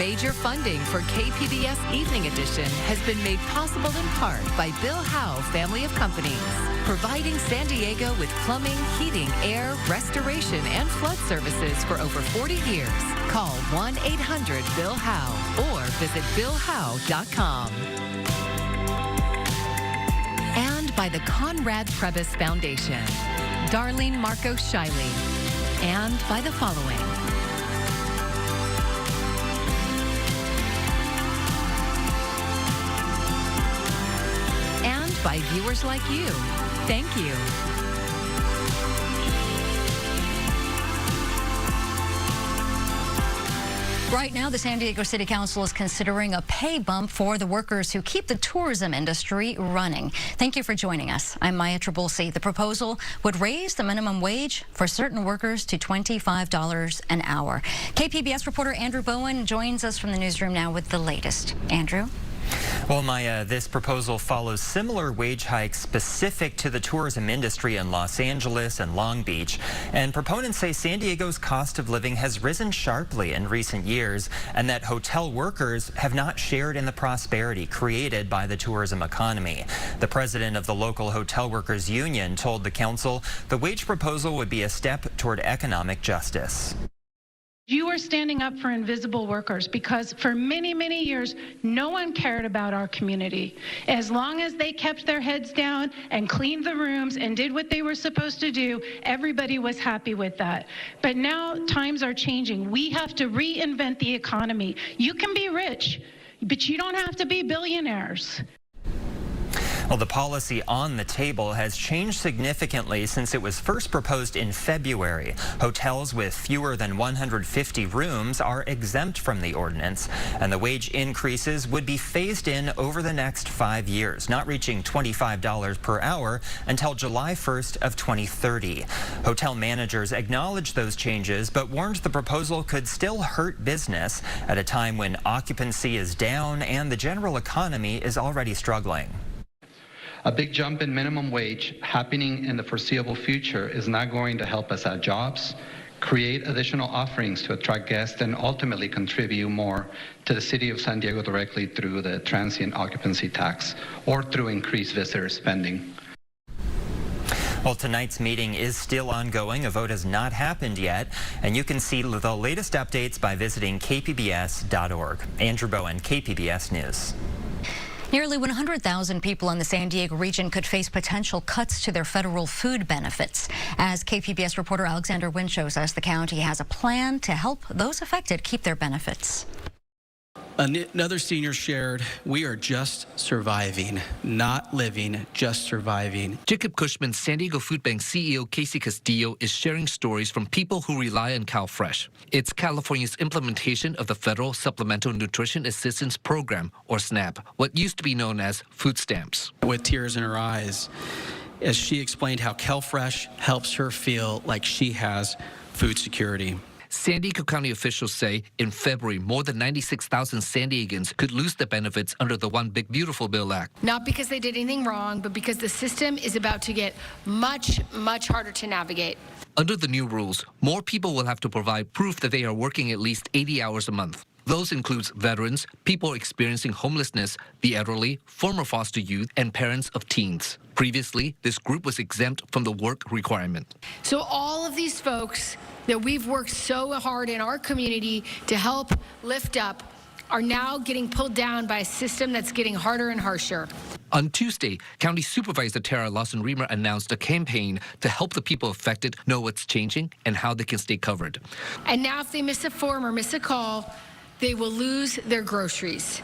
Major funding for KPBS Evening Edition has been made possible in part by Bill Howe Family of Companies, providing San Diego with plumbing, heating, air, restoration, and flood services for over 40 years. Call 1-800-BILL-HOWE or visit BillHowe.com. And by the Conrad Trebas Foundation, Darlene Marco Shiley, and by the following. And by viewers like you. Thank you. Right now, the San Diego City Council is considering a pay bump for the workers who keep the tourism industry running. Thank you for joining us. I'm Maya Trabulsi. The proposal would raise the minimum wage for certain workers to $25 an hour. KPBS reporter Andrew Bowen joins us from the newsroom now with the latest. Andrew? Well, Maya, this proposal follows similar wage hikes specific to the tourism industry in Los Angeles and Long Beach. And proponents say San Diego's cost of living has risen sharply in recent years and that hotel workers have not shared in the prosperity created by the tourism economy. The president of the local hotel workers union told the council the wage proposal would be a step toward economic justice. You are standing up for invisible workers because for many, many years, no one cared about our community. As long as they kept their heads down and cleaned the rooms and did what they were supposed to do, everybody was happy with that. But now times are changing. We have to reinvent the economy. You can be rich, but you don't have to be billionaires. Well, the policy on the table has changed significantly since it was first proposed in February. Hotels with fewer than 150 rooms are exempt from the ordinance, and the wage increases would be phased in over the next 5 years, not reaching $25 per hour until July 1st of 2030. Hotel managers acknowledged those changes, but warned the proposal could still hurt business at a time when occupancy is down and the general economy is already struggling. A big jump in minimum wage happening in the foreseeable future is not going to help us add jobs, create additional offerings to attract guests, and ultimately contribute more to the city of San Diego directly through the transient occupancy tax or through increased visitor spending. Well, tonight's meeting is still ongoing. A vote has not happened yet, and you can see the latest updates by visiting kpbs.org. Andrew Bowen, KPBS News. Nearly 100,000 people in the San Diego region could face potential cuts to their federal food benefits. As KPBS reporter Alexander Wynn shows us, the county has a plan to help those affected keep their benefits. Another senior shared, "We are just surviving, not living, just surviving." Jacob Cushman's San Diego Food Bank CEO Casey Castillo is sharing stories from people who rely on CalFresh. It's California's implementation of the Federal Supplemental Nutrition Assistance Program, or SNAP, what used to be known as food stamps. With tears in her eyes, as she explained how CalFresh helps her feel like she has food security. San Diego County officials say in February, more than 96,000 San Diegans could lose the benefits under the One Big Beautiful Bill Act. Not because they did anything wrong, but because the system is about to get much, much harder to navigate. Under the new rules, more people will have to provide proof that they are working at least 80 hours a month. Those includes veterans, people experiencing homelessness, the elderly, former foster youth, and parents of teens. Previously, this group was exempt from the work requirement. So all of these folks that we've worked so hard in our community to help lift up are now getting pulled down by a system that's getting harder and harsher. On Tuesday, County Supervisor Tara Lawson-Remer announced a campaign to help the people affected know what's changing and how they can stay covered. And now if they miss a form or miss a call, they will lose their groceries.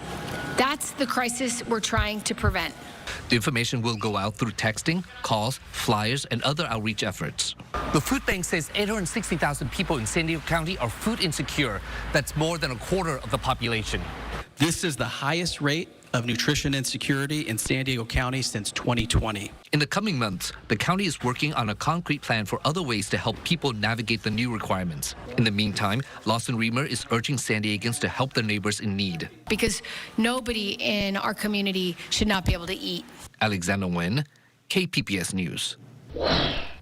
That's the crisis we're trying to prevent. The information will go out through texting, calls, flyers, and other outreach efforts. The food bank says 860,000 people in San Diego County are food insecure. That's more than a quarter of the population. This is the highest rate of nutrition insecurity in San Diego County since 2020. In the coming months, the county is working on a concrete plan for other ways to help people navigate the new requirements. In the meantime, Lawson-Remer is urging San Diegans to help their neighbors in need. Because nobody in our community should not be able to eat. Alexander Nguyen, KPBS News.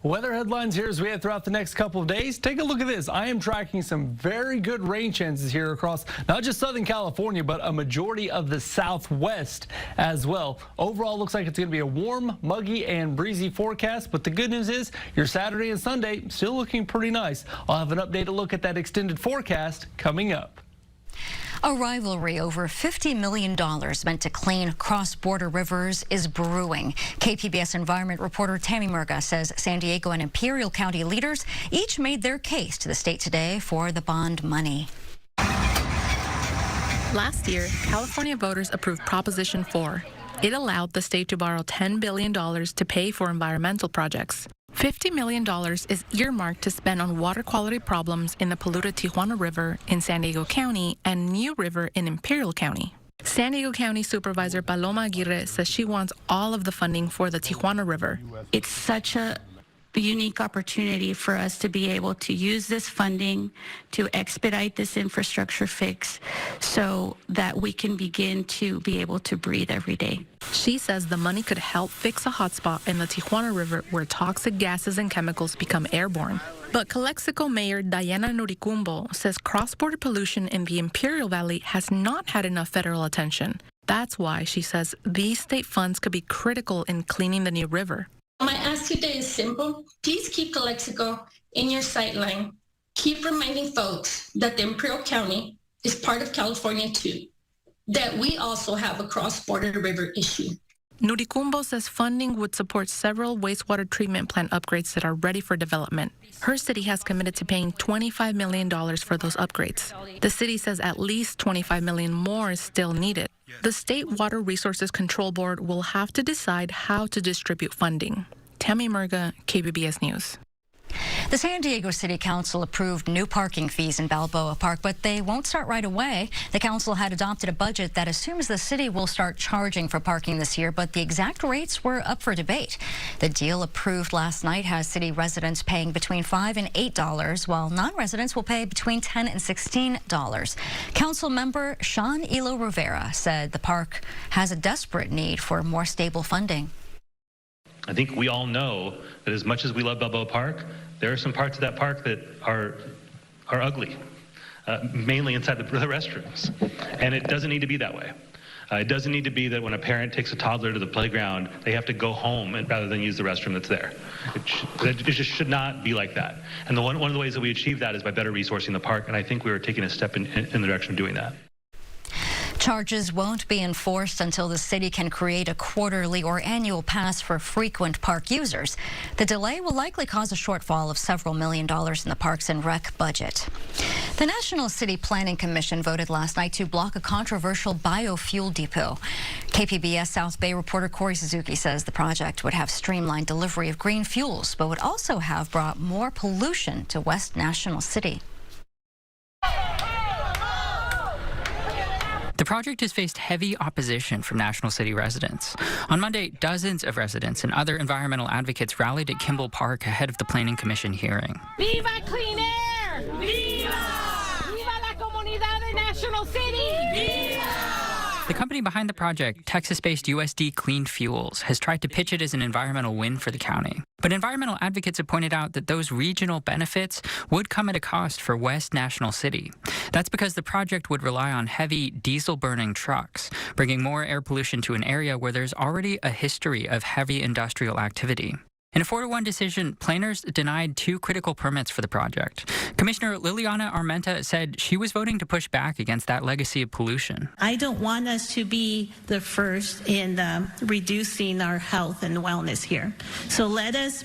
Weather headlines here as we head throughout the next couple of days. Take a look at this. I am tracking some very good rain chances here across not just Southern California, but a majority of the Southwest as well. Overall, looks like it's going to be a warm, muggy, and breezy forecast. But the good news is your Saturday and Sunday still looking pretty nice. I'll have an updated look at that extended forecast coming up. A rivalry over $50 million meant to clean cross-border rivers is brewing. KPBS environment reporter Tammy Murga says San Diego and Imperial County leaders each made their case to the state today for the bond money. Last year, California voters approved Proposition 4. It allowed the state to borrow $10 billion to pay for environmental projects. $50 million is earmarked to spend on water quality problems in the polluted Tijuana River in San Diego County and New River in Imperial County. San Diego County Supervisor Paloma Aguirre says she wants all of the funding for the Tijuana River. It's such a unique opportunity for us to be able to use this funding to expedite this infrastructure fix so that we can begin to be able to breathe every day. She says the money could help fix a hotspot in the Tijuana River where toxic gases and chemicals become airborne. But Calexico Mayor Diana Nuricumbo says cross-border pollution in the Imperial Valley has not had enough federal attention. That's why she says these state funds could be critical in cleaning the new river. My ask today is simple. Please keep Calexico in your sightline. Keep reminding folks that the Imperial County is part of California too, that we also have a cross-border river issue. Nuricumbo says funding would support several wastewater treatment plant upgrades that are ready for development. Her city has committed to paying $25 million for those upgrades. The city says at least $25 million more is still needed. The State Water Resources Control Board will have to decide how to distribute funding. Tammy Murga, KPBS News. The San Diego City Council approved new parking fees in Balboa Park, but they won't start right away. The council had adopted a budget that assumes the city will start charging for parking this year, but the exact rates were up for debate. The deal approved last night has city residents paying between $5 and $8, while non-residents will pay between $10 and $16. Council member Sean Elo Rivera said the park has a desperate need for more stable funding. I think we all know that as much as we love Balboa Park, there are some parts of that park that are ugly, mainly inside the restrooms. And it doesn't need to be that way. It doesn't need to be that when a parent takes a toddler to the playground, they have to go home rather than use the restroom that's there. It just should not be like that. And one of the ways that we achieve that is by better resourcing the park, and I think we are taking a step in the direction of doing that. Charges won't be enforced until the city can create a quarterly or annual pass for frequent park users. The delay will likely cause a shortfall of several $1 million in the Parks and Rec budget. The National City Planning Commission voted last night to block a controversial biofuel depot. KPBS South Bay reporter Corey Suzuki says the project would have streamlined delivery of green fuels, but would also have brought more pollution to West National City. The project has faced heavy opposition from National City residents. On Monday, dozens of residents and other environmental advocates rallied at Kimball Park ahead of the Planning Commission hearing. Viva clean air! Viva! Viva la comunidad de National City! Viva! The company behind the project, Texas-based USD Clean Fuels, has tried to pitch it as an environmental win for the county. But environmental advocates have pointed out that those regional benefits would come at a cost for West National City. That's because the project would rely on heavy diesel-burning trucks, bringing more air pollution to an area where there's already a history of heavy industrial activity. In a 4-1 decision, planners denied 2 critical permits for the project. Commissioner Liliana Armenta said she was voting to push back against that legacy of pollution. I don't want us to be the first in reducing our health and wellness here. So let us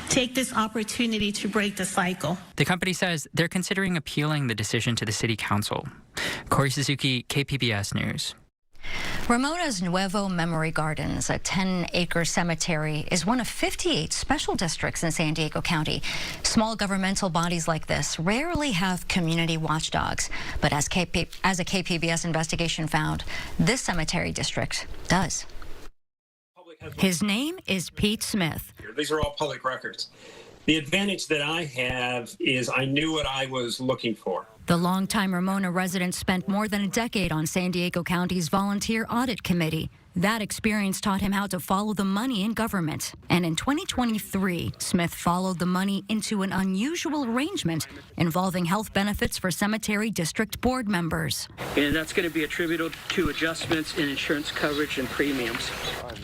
take this opportunity to break the cycle. The company says they're considering appealing the decision to the City Council. Corey Suzuki, KPBS News. Ramona's Nuevo Memory Gardens, a 10-acre cemetery, is one of 58 special districts in San Diego County. Small governmental bodies like this rarely have community watchdogs, but as a KPBS investigation found, this cemetery district does. His name is Pete Smith. These are all public records. The advantage that I have is I knew what I was looking for. The longtime Ramona resident spent more than a decade on San Diego County's volunteer audit committee. That experience taught him how to follow the money in government. And in 2023, Smith followed the money into an unusual arrangement involving health benefits for cemetery district board members. And that's going to be attributable to adjustments in insurance coverage and premiums.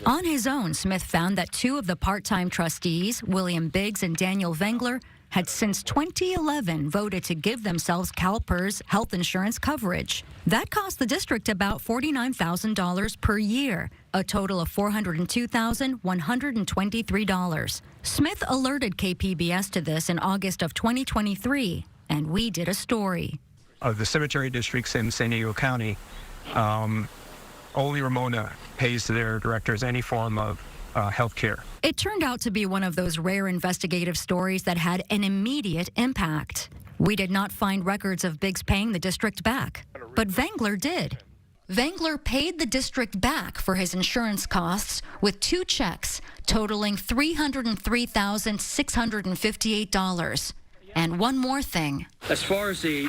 On his own, Smith found that two of the part-time trustees, William Biggs and Daniel Vengler, had since 2011 voted to give themselves CalPERS health insurance coverage. That cost the district about $49,000 per year, a total of $402,123. Smith alerted KPBS to this in August of 2023, and we did a story. Of the cemetery districts in San Diego County, only Ramona pays their directors any form of health care. It turned out to be one of those rare investigative stories that had an immediate impact. We did not find records of Biggs paying the district back, but Vengler did. Vengler paid the district back for his insurance costs with two checks totaling $303,658. And one more thing. As far as the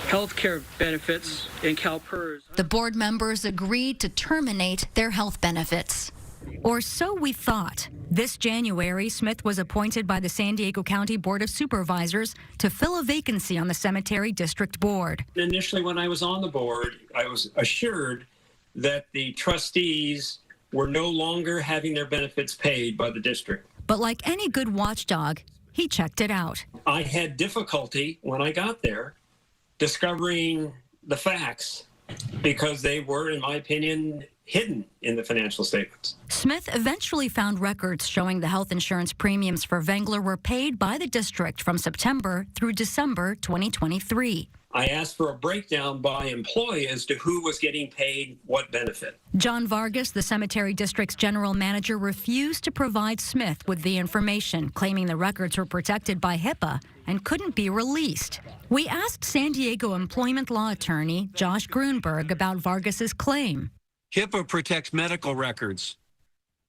health care benefits in CalPERS, The board members agreed to terminate their health benefits. Or so we thought. This January, Smith was appointed by the San Diego County Board of Supervisors to fill a vacancy on the Cemetery District Board. Initially, when I was on the board, I was assured that the trustees were no longer having their benefits paid by the district. But like any good watchdog, he checked it out. I had difficulty when I got there discovering the facts because they were, in my opinion, hidden in the financial statements. Smith eventually found records showing the health insurance premiums for Vengler were paid by the district from September through December 2023. I asked for a breakdown by employee as to who was getting paid what benefit. John Vargas, the cemetery district's general manager, refused to provide Smith with the information, claiming the records were protected by HIPAA and couldn't be released. We asked San Diego employment law attorney Josh Grunberg about Vargas's claim. HIPAA protects medical records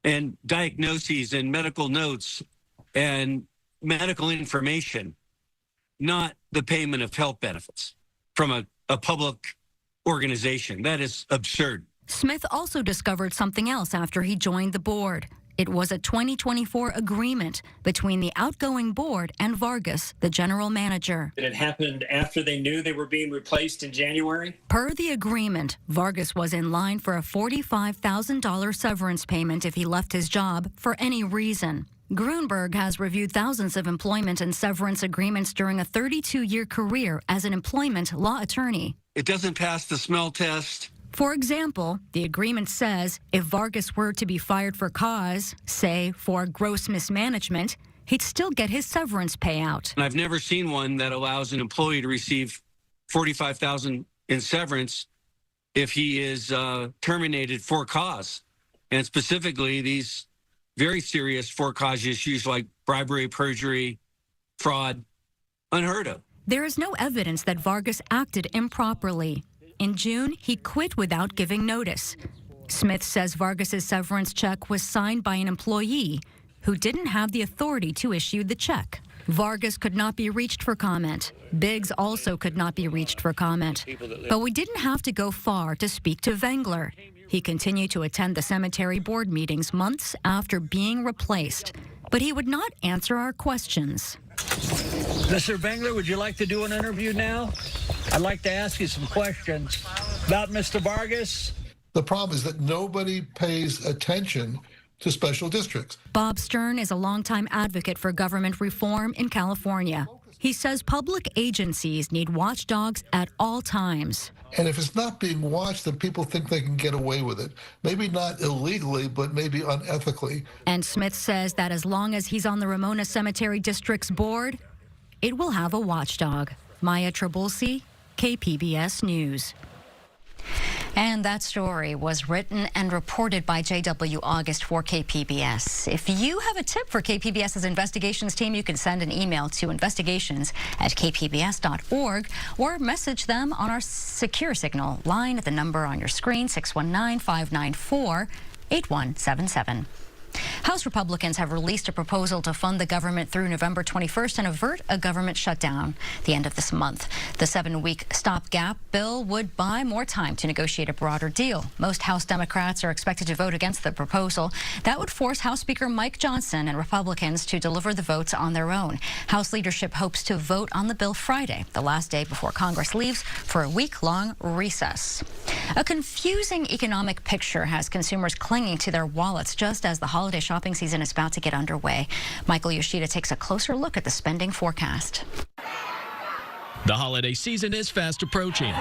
and diagnoses and medical notes and medical information, not the payment of health benefits from a public organization. That is absurd. Smith also discovered something else after he joined the board. It was a 2024 agreement between the outgoing board and Vargas, the general manager. It had happened after they knew they were being replaced in January. Per the agreement, Vargas was in line for a $45,000 severance payment if he left his job for any reason. Grunberg has reviewed thousands of employment and severance agreements during a 32-year career as an employment law attorney. It doesn't pass the smell test. For example, the agreement says if Vargas were to be fired for cause, say for gross mismanagement, he'd still get his severance payout. And I've never seen one that allows an employee to receive $45,000 in severance if he is terminated for cause. And specifically, these very serious for cause issues like bribery, perjury, fraud, unheard of. There is no evidence that Vargas acted improperly. In June, he quit without giving notice. Smith says Vargas's severance check was signed by an employee who didn't have the authority to issue the check. Vargas could not be reached for comment. Biggs also could not be reached for comment. But we didn't have to go far to speak to Vengler. He continued to attend the cemetery board meetings months after being replaced, but he would not answer our questions. Mr. Vengler, would you like to do an interview now? I'd like to ask you some questions about Mr. Vargas. The problem is that nobody pays attention to special districts. Bob Stern is a longtime advocate for government reform in California. He says public agencies need watchdogs at all times. And if it's not being watched, then people think they can get away with it. Maybe not illegally, but maybe unethically. And Smith says that as long as he's on the Ramona Cemetery District's board, it will have a watchdog. Maya Trabulsi, KPBS News. And that story was written and reported by J.W. August for KPBS. If you have a tip for KPBS's investigations team, you can send an email to investigations@kpbs.org or message them on our secure signal line at the number on your screen, 619-594-8177. House Republicans have released a proposal to fund the government through November 21st and avert a government shutdown the end of this month. The 7-week stopgap bill would buy more time to negotiate a broader deal. Most House Democrats are expected to vote against the proposal. That would force House Speaker Mike Johnson and Republicans to deliver the votes on their own. House leadership hopes to vote on the bill Friday, the last day before Congress leaves for a week-long recess. A confusing economic picture has consumers clinging to their wallets just as the holiday shopping season is about to get underway. Michael Yoshida takes a closer look at the spending forecast. The holiday season is fast approaching.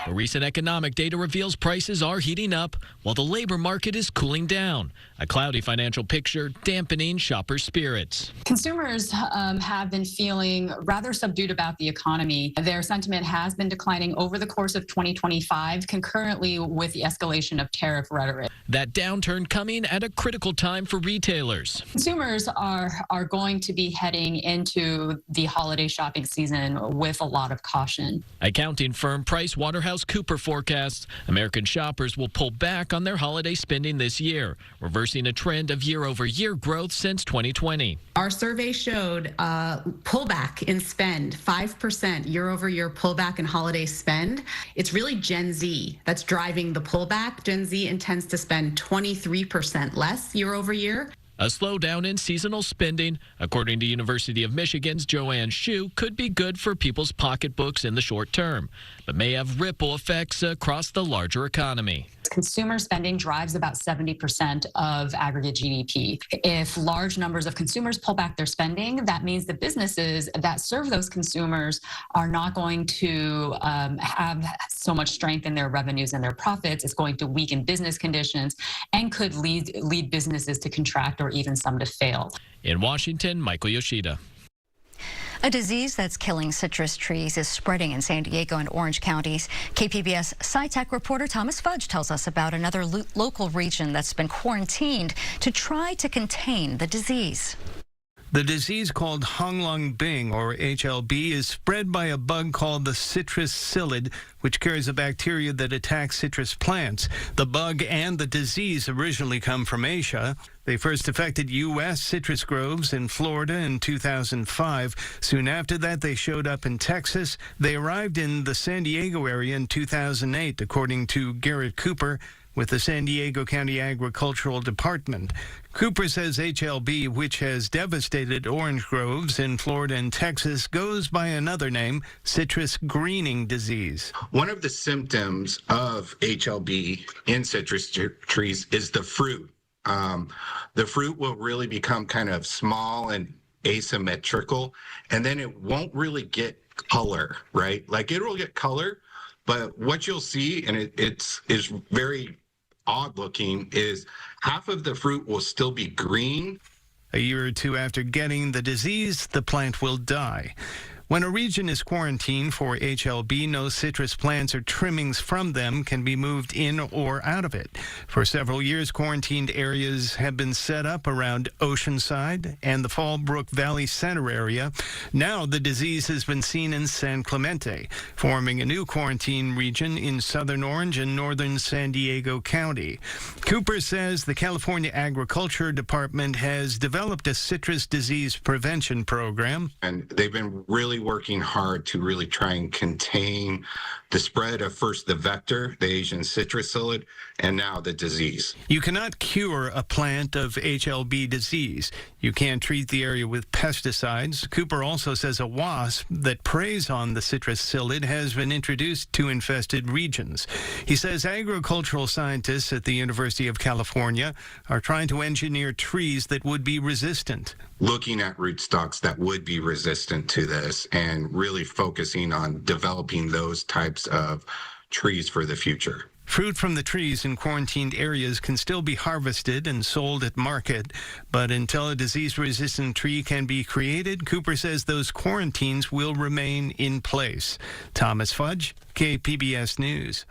Recent economic data reveals prices are heating up while the labor market is cooling down. A cloudy financial picture dampening shoppers' spirits. Consumers have been feeling rather subdued about the economy. Their sentiment has been declining over the course of 2025, concurrently with the escalation of tariff rhetoric. That downturn coming at a critical time for retailers. Consumers are going to be heading into the holiday shopping season with a lot of caution. Accounting firm PricewaterhouseCoopers forecasts American shoppers will pull back on their holiday spending this year, reversing a trend of year-over-year growth since 2020. Our survey showed pullback in spend, 5% year-over-year pullback in holiday spend. It's really Gen Z that's driving the pullback. Gen Z intends to spend 23% less year-over-year. A slowdown in seasonal spending, according to University of Michigan's Joanne Shu, could be good for people's pocketbooks in the short term, but may have ripple effects across the larger economy. Consumer spending drives about 70% of aggregate GDP. If large numbers of consumers pull back their spending, that means the businesses that serve those consumers are not going to have so much strength in their revenues and their profits. It's going to weaken business conditions and could lead businesses to contract or even some to fail. In Washington, Michael Yoshida. A disease that's killing citrus trees is spreading in San Diego and Orange counties. KPBS SciTech reporter Thomas Fudge tells us about another local region that's been quarantined to try to contain the disease. The disease called Honglong Bing, or HLB, is spread by a bug called the citrus psyllid, which carries a bacteria that attacks citrus plants. The bug and the disease originally come from Asia. They first affected U.S. citrus groves in Florida in 2005. Soon after that, they showed up in Texas. They arrived in the San Diego area in 2008, according to Garrett Cooper with the San Diego County Agricultural Department. Cooper says HLB, which has devastated orange groves in Florida and Texas, goes by another name, citrus greening disease. One of the symptoms of HLB in citrus trees is the fruit. The fruit will really become kind of small and asymmetrical, and then it won't really get color, right? Like it will get color, but what you'll see, and it's very odd looking, is half of the fruit will still be green. A year or two after getting the disease, the plant will die. When a region is quarantined for HLB, no citrus plants or trimmings from them can be moved in or out of it. For several years, quarantined areas have been set up around Oceanside and the Fallbrook Valley Center area. Now the disease has been seen in San Clemente, forming a new quarantine region in southern Orange and northern San Diego County. Cooper says the California Agriculture Department has developed a citrus disease prevention program. And they've been really working hard to really try and contain the spread of first the vector, the Asian citrus psyllid, and now the disease. You cannot cure a plant of HLB disease. You can't treat the area with pesticides. Cooper also says a wasp that preys on the citrus psyllid has been introduced to infested regions. He says agricultural scientists at the University of California are trying to engineer trees that would be resistant. Looking at rootstocks that would be resistant to this and really focusing on developing those types of trees for the future. Fruit from the trees in quarantined areas can still be harvested and sold at market, but until a disease-resistant tree can be created, Cooper says those quarantines will remain in place. Thomas Fudge, KPBS News.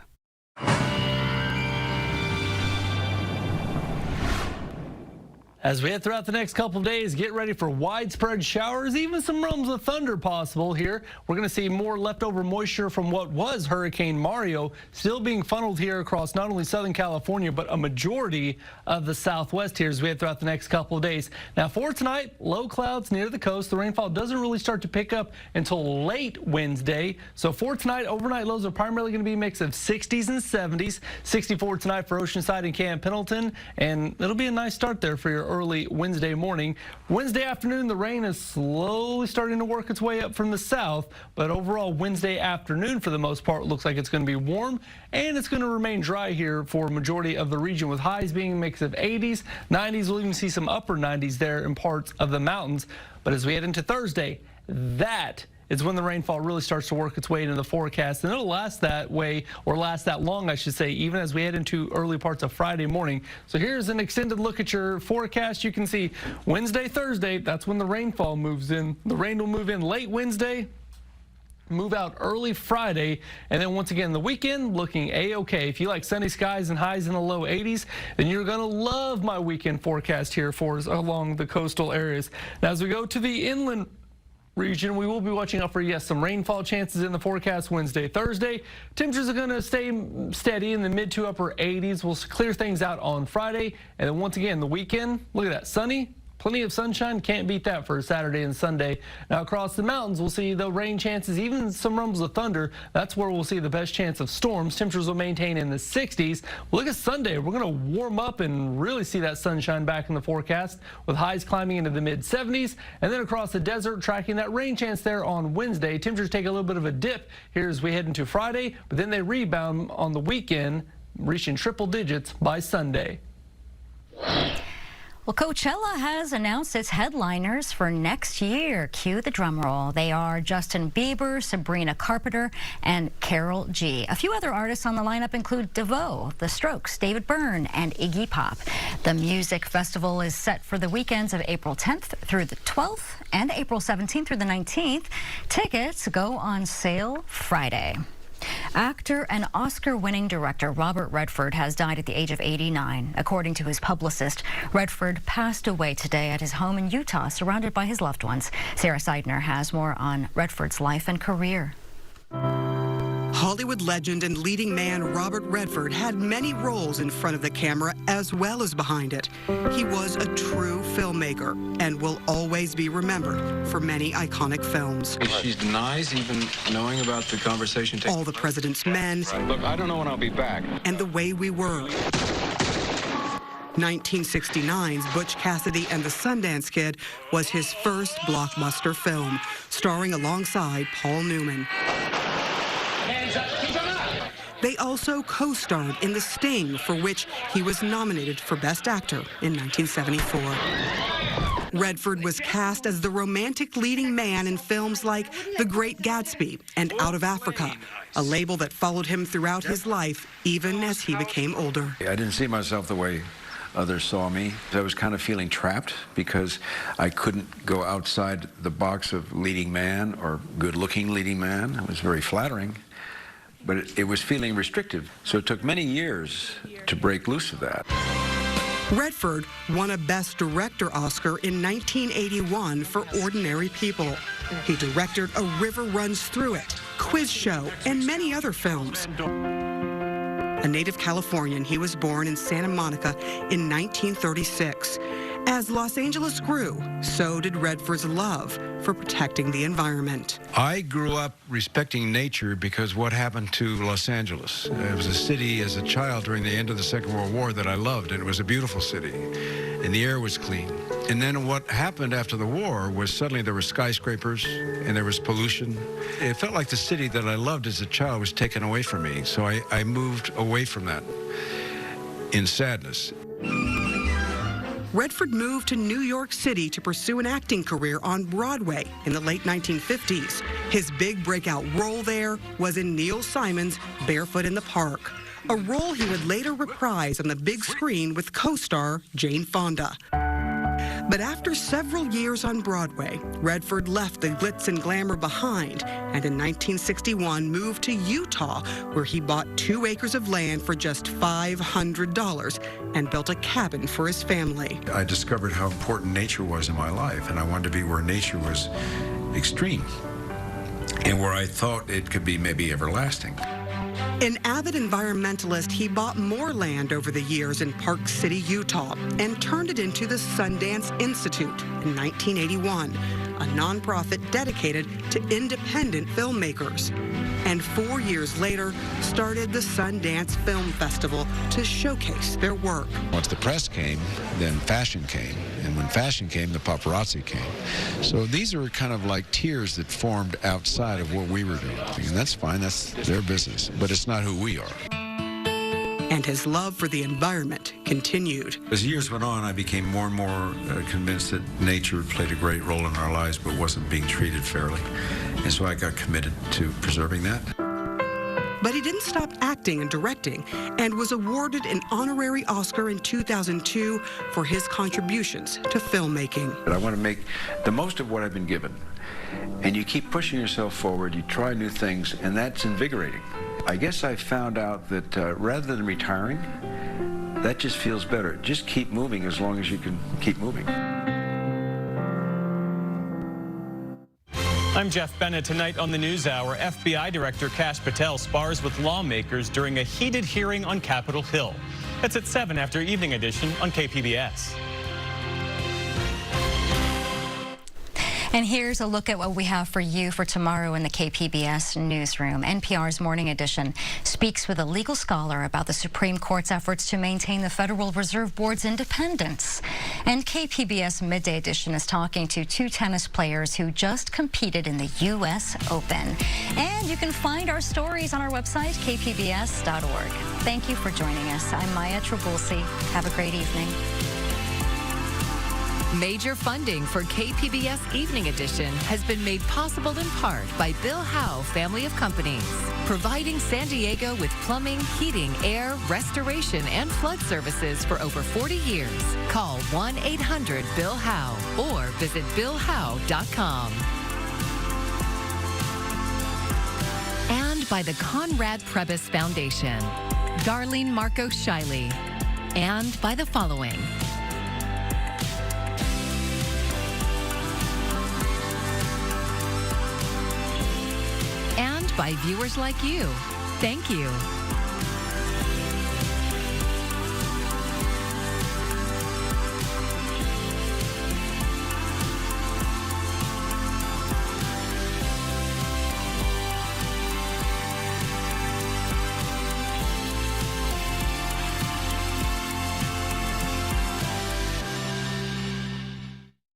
As we head throughout the next couple of days, get ready for widespread showers, even some realms of thunder possible here. We're going to see more leftover moisture from what was Hurricane Mario still being funneled here across not only Southern California, but a majority of the Southwest here as we head throughout the next couple of days. Now for tonight, low clouds near the coast. The rainfall doesn't really start to pick up until late Wednesday. So for tonight, overnight lows are primarily going to be a mix of 60s and 70s. 64 tonight for Oceanside and Camp Pendleton, and it'll be a nice start there for your early Wednesday morning. Wednesday afternoon, the rain is slowly starting to work its way up from the south, but overall Wednesday afternoon for the most part looks like it's going to be warm, and it's going to remain dry here for a majority of the region, with highs being a mix of 80s, 90s. We'll even see some upper 90s there in parts of the mountains. But as we head into Thursday, that is when the rainfall really starts to work its way into the forecast, and it'll last that way, or last that long, I should say, even as we head into early parts of Friday morning. So here's an extended look at your forecast. You can see Wednesday, Thursday, that's when the rainfall moves in. The rain will move in late Wednesday, move out early Friday, and then once again the weekend looking a-okay. If you like sunny skies and highs in the low 80s, then you're going to love my weekend forecast here for us along the coastal areas. Now as we go to the inland region, we will be watching out for, yes, some rainfall chances in the forecast Wednesday, Thursday. Temperatures are going to stay steady in the mid to upper 80s. We'll clear things out on Friday. And then once again, the weekend, look at that, sunny. Plenty of sunshine, can't beat that for Saturday and Sunday. Now across the mountains, we'll see the rain chances, even some rumbles of thunder. That's where we'll see the best chance of storms. Temperatures will maintain in the 60s. Look at Sunday. We're going to warm up and really see that sunshine back in the forecast, with highs climbing into the mid 70s. And then across the desert, tracking that rain chance there on Wednesday. Temperatures take a little bit of a dip here as we head into Friday, but then they rebound on the weekend, reaching triple digits by Sunday. Well, Coachella has announced its headliners for next year. Cue the drum roll. They are Justin Bieber, Sabrina Carpenter, and Karol G. A few other artists on the lineup include DeVoe, The Strokes, David Byrne, and Iggy Pop. The music festival is set for the weekends of April 10th through the 12th and April 17th through the 19th. Tickets go on sale Friday. Actor and Oscar-winning director Robert Redford has died at the age of 89. According to his publicist, Redford passed away today at his home in Utah, surrounded by his loved ones. Sarah Seidner has more on Redford's life and career. Hollywood legend and leading man Robert Redford had many roles in front of the camera as well as behind it. He was a true filmmaker and will always be remembered for many iconic films. She denies even knowing about the conversation. All the President's Men. Look, I don't know when I'll be back. And The Way We Were. 1969's Butch Cassidy and the Sundance Kid was his first blockbuster film, starring alongside Paul Newman. They also co-starred in The Sting, for which he was nominated for Best Actor in 1974. Redford was cast as the romantic leading man in films like The Great Gatsby and Out of Africa, a label that followed him throughout his life, even as he became older. I didn't see myself the way others saw me. I was kind of feeling trapped because I couldn't go outside the box of leading man or good-looking leading man. It was very flattering, but it was feeling restrictive. So it took many years to break loose of that. Redford won a Best Director Oscar in 1981 for Ordinary People. He directed A River Runs Through It, Quiz Show, and many other films. A native Californian, he was born in Santa Monica in 1936. As Los Angeles grew, so did Redford's love for protecting the environment. I grew up respecting nature because what happened to Los Angeles? It was a city as a child during the end of the Second World War that I loved, and it was a beautiful city, and the air was clean. And then what happened after the war was suddenly there were skyscrapers and there was pollution. It felt like the city that I loved as a child was taken away from me, so I moved away from that in sadness. Redford moved to New York City to pursue an acting career on Broadway in the late 1950s. His big breakout role there was in Neil Simon's Barefoot in the Park, a role he would later reprise on the big screen with co-star Jane Fonda. But after several years on Broadway, Redford left the glitz and glamour behind and in 1961 moved to Utah, where he bought 2 acres of land for just $500 and built a cabin for his family. I discovered how important nature was in my life, and I wanted to be where nature was extreme and where I thought it could be maybe everlasting. An avid environmentalist, he bought more land over the years in Park City, Utah, and turned it into the Sundance Institute in 1981, a nonprofit dedicated to independent filmmakers. And 4 years later, started the Sundance Film Festival to showcase their work. Once the press came, then fashion came. And when fashion came, the paparazzi came. So these are kind of like tiers that formed outside of what we were doing. And that's fine, that's their business. But it's not who we are. And his love for the environment continued. As years went on, I became more and more convinced that nature played a great role in our lives, but wasn't being treated fairly. And so I got committed to preserving that. But he didn't stop acting and directing and was awarded an honorary Oscar in 2002 for his contributions to filmmaking. But I want to make the most of what I've been given. And you keep pushing yourself forward, you try new things, and that's invigorating. I guess I found out that rather than retiring, that just feels better. Just keep moving as long as you can keep moving. I'm Jeff Bennett. Tonight on the NewsHour, FBI Director Kash Patel spars with lawmakers during a heated hearing on Capitol Hill. That's at 7 after Evening Edition on KPBS. And here's a look at what we have for you for tomorrow in the KPBS newsroom. NPR's Morning Edition speaks with a legal scholar about the Supreme Court's efforts to maintain the Federal Reserve Board's independence. And KPBS Midday Edition is talking to 2 tennis players who just competed in the U.S. Open. And you can find our stories on our website, kpbs.org. Thank you for joining us. I'm Maya Trabulsi. Have a great evening. Major funding for KPBS Evening Edition has been made possible in part by Bill Howe Family of Companies, providing San Diego with plumbing, heating, air, restoration, and flood services for over 40 years. Call 1-800-BILL-HOWE or visit BillHowe.com. And by the Conrad Prebys Foundation, Darlene Marco Shiley, and by the following. And by viewers like you. Thank you.